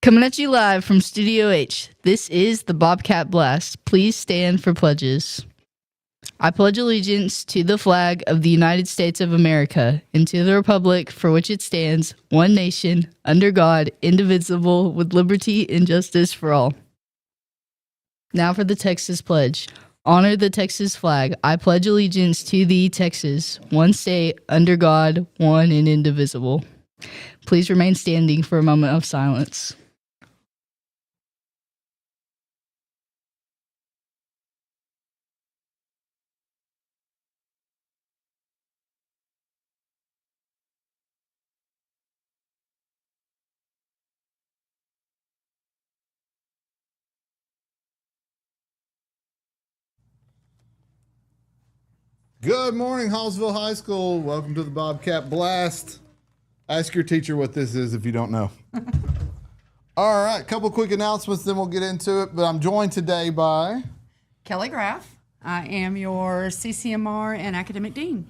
Coming at you live from Studio H, this is the Bobcat Blast. Please stand for pledges. I pledge allegiance to the flag of the United States of America and to the republic for which it stands, one nation, under God, indivisible, with liberty and justice for all. Now for the Texas Pledge. Honor the Texas flag. I pledge allegiance to thee, Texas, one state, under God, one and indivisible. Please remain standing for a moment of silence. Good morning, Hallsville High School. Welcome to the Bobcat Blast. Ask your teacher what this is if you don't know. All right, couple quick announcements, then we'll get into it. But I'm joined today by Kelly Graff. I am your CCMR and Academic Dean.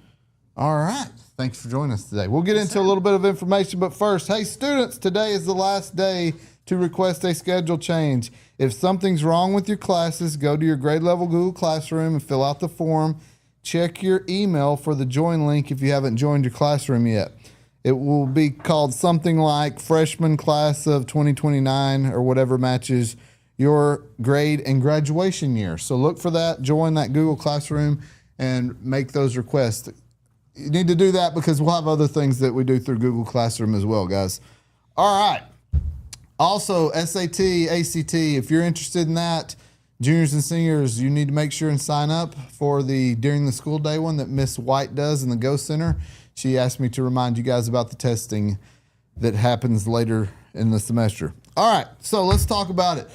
All right, thanks for joining us today. We'll get into a little bit of information, but first, hey students, today is the last day to request a schedule change. If something's wrong with your classes, go to your grade level Google Classroom and fill out the form. Check your email for the join link if you haven't joined your classroom yet. It will be called something like freshman class of 2029 or whatever matches your grade and graduation year. So look for that, join that Google Classroom and make those requests. You need to do that because we'll have other things that we do through Google Classroom as well, guys. All right. Also, SAT, ACT, if you're interested in that, juniors and seniors, you need to make sure and sign up for the During the School Day one that Miss White does in the Go Center. She asked me to remind you guys about the testing that happens later in the semester. All right, so let's talk about it.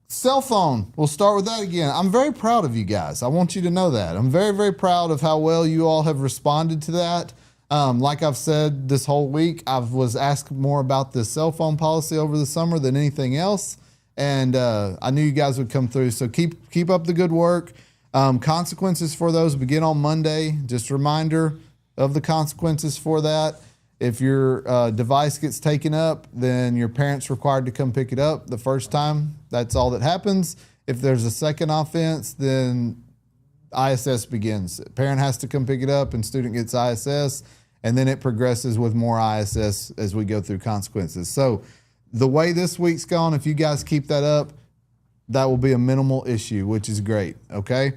Cell phone, we'll start with that again. I'm very proud of you guys. I want you to know that. I'm very, very proud of how well you all have responded to that. Like I've said this whole week, I was asked more about the cell phone policy over the summer than anything else. And I knew you guys would come through. So keep up the good work. Consequences for those begin on Monday. Just a reminder of the consequences for that. If your device gets taken up, then your parent's required to come pick it up the first time. That's all that happens. If there's a second offense, then ISS begins. Parent has to come pick it up and student gets ISS. And then it progresses with more ISS as we go through consequences. So the way this week's gone, if you guys keep that up, that will be a minimal issue, which is great, okay?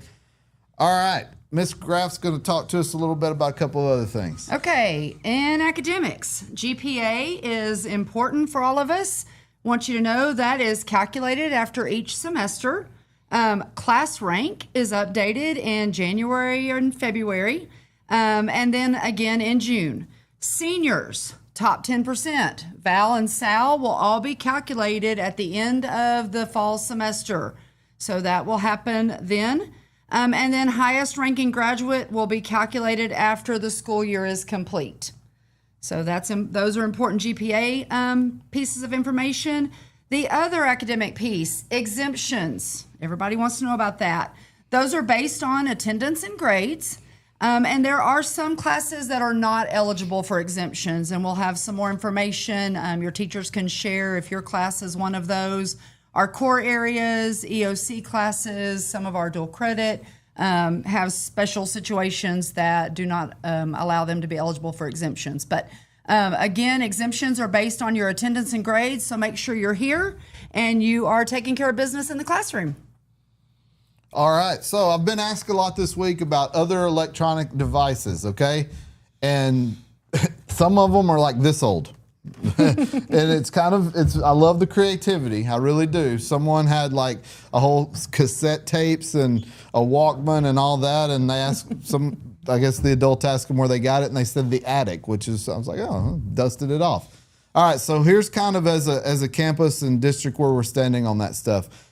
All right, Ms. Graff's going to talk to us a little bit about a couple of other things. Okay, in academics, GPA is important for all of us. Want you to know that is calculated after each semester. Class rank is updated in January and February, and then again in June. Seniors, top 10%, Val and Sal will all be calculated at the end of the fall semester. So that will happen then. And then highest ranking graduate will be calculated after the school year is complete. So those are important GPA pieces of information. The other academic piece, exemptions. Everybody wants to know about that. Those are based on attendance and grades. And there are some classes that are not eligible for exemptions, and we'll have some more information. Your teachers can share if your class is one of those. Our core areas, EOC classes, some of our dual credit have special situations that do not allow them to be eligible for exemptions. But again, exemptions are based on your attendance and grades, so make sure you're here and you are taking care of business in the classroom. All right, so I've been asked a lot this week about other electronic devices, okay? And some of them are like this old. And I love the creativity, I really do. Someone had like a whole cassette tapes and a Walkman and all that, and they asked I guess the adult asked them where they got it, and they said the attic, I was like, oh, dusted it off. All right, so here's kind of as a campus and district where we're standing on that stuff.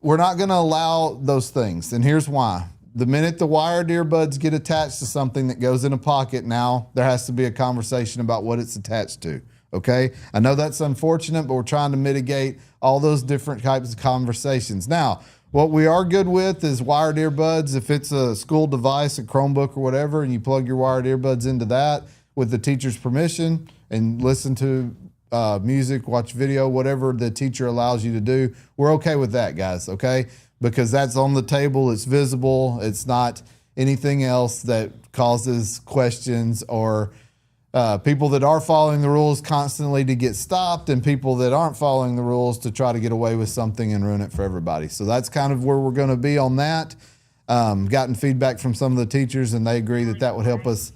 We're not going to allow those things, and here's why. The minute the wired earbuds get attached to something that goes in a pocket, now there has to be a conversation about what it's attached to, okay? I know that's unfortunate, but we're trying to mitigate all those different types of conversations. Now, what we are good with is wired earbuds. If it's a school device, a Chromebook or whatever, and you plug your wired earbuds into that with the teacher's permission and listen to music, watch video, whatever the teacher allows you to do. We're okay with that, guys, okay? Because that's on the table, it's visible, it's not anything else that causes questions or people that are following the rules constantly to get stopped and people that aren't following the rules to try to get away with something and ruin it for everybody. So that's kind of where we're going to be on that. Gotten feedback from some of the teachers and they agree that that would help us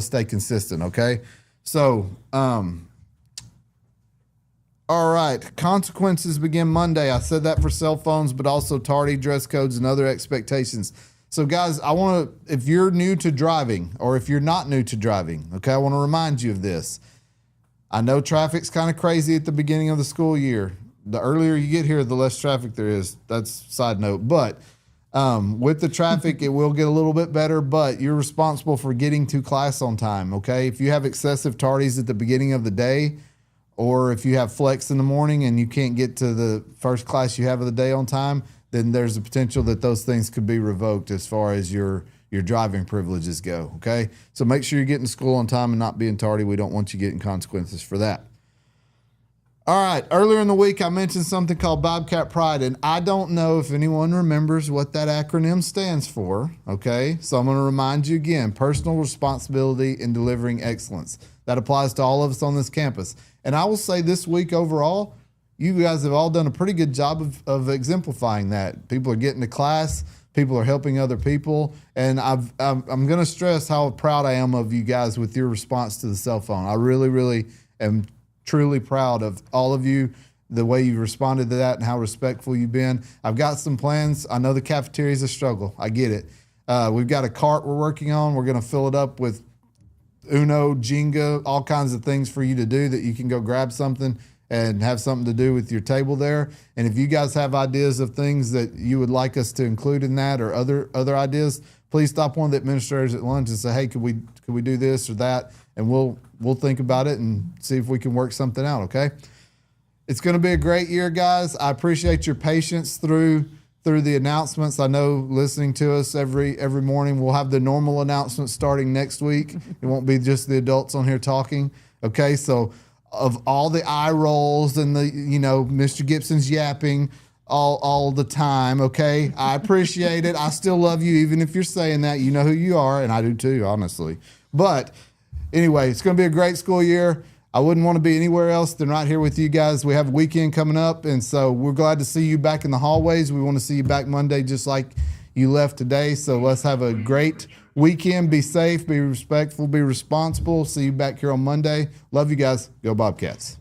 stay consistent. Okay. So, all right. Consequences begin Monday. I said that for cell phones, but also tardy, dress codes, and other expectations. So, guys, I want to, if you're new to driving or if you're not new to driving, okay, I want to remind you of this. I know traffic's kind of crazy at the beginning of the school year. The earlier you get here, the less traffic there is. That's side note. But with the traffic, it will get a little bit better, but you're responsible for getting to class on time, okay? If you have excessive tardies at the beginning of the day, or if you have flex in the morning and you can't get to the first class you have of the day on time, then there's a potential that those things could be revoked as far as your driving privileges go, okay? So make sure you're getting to school on time and not being tardy. We don't want you getting consequences for that. All right, earlier in the week, I mentioned something called Bobcat Pride, and I don't know if anyone remembers what that acronym stands for, okay? So I'm going to remind you again, personal responsibility in delivering excellence. That applies to all of us on this campus. And I will say this week overall, you guys have all done a pretty good job of exemplifying that. People are getting to class. People are helping other people. And I'm going to stress how proud I am of you guys with your response to the cell phone. I really, really am truly proud of all of you, the way you've responded to that and how respectful you've been. I've got some plans. I know the cafeteria is a struggle. I get it. We've got a cart we're working on. We're going to fill it up with Uno, Jenga, all kinds of things for you to do that you can go grab something and have something to do with your table there. And if you guys have ideas of things that you would like us to include in that or other ideas, please stop one of the administrators at lunch and say, hey, could we do this or that? And we'll think about it and see if we can work something out, okay? It's going to be a great year, guys. I appreciate your patience through the announcements. I know listening to us every morning, we'll have the normal announcements starting next week. It won't be just the adults on here talking, okay? So of all the eye rolls and the, Mr. Gibson's yapping all the time, okay? I appreciate it. I still love you, even if you're saying that. You know who you are, and I do too, honestly. But anyway, it's going to be a great school year. I wouldn't want to be anywhere else than right here with you guys. We have a weekend coming up, and so we're glad to see you back in the hallways. We want to see you back Monday just like you left today. So let's have a great weekend. Be safe, be respectful, be responsible. See you back here on Monday. Love you guys. Go Bobcats.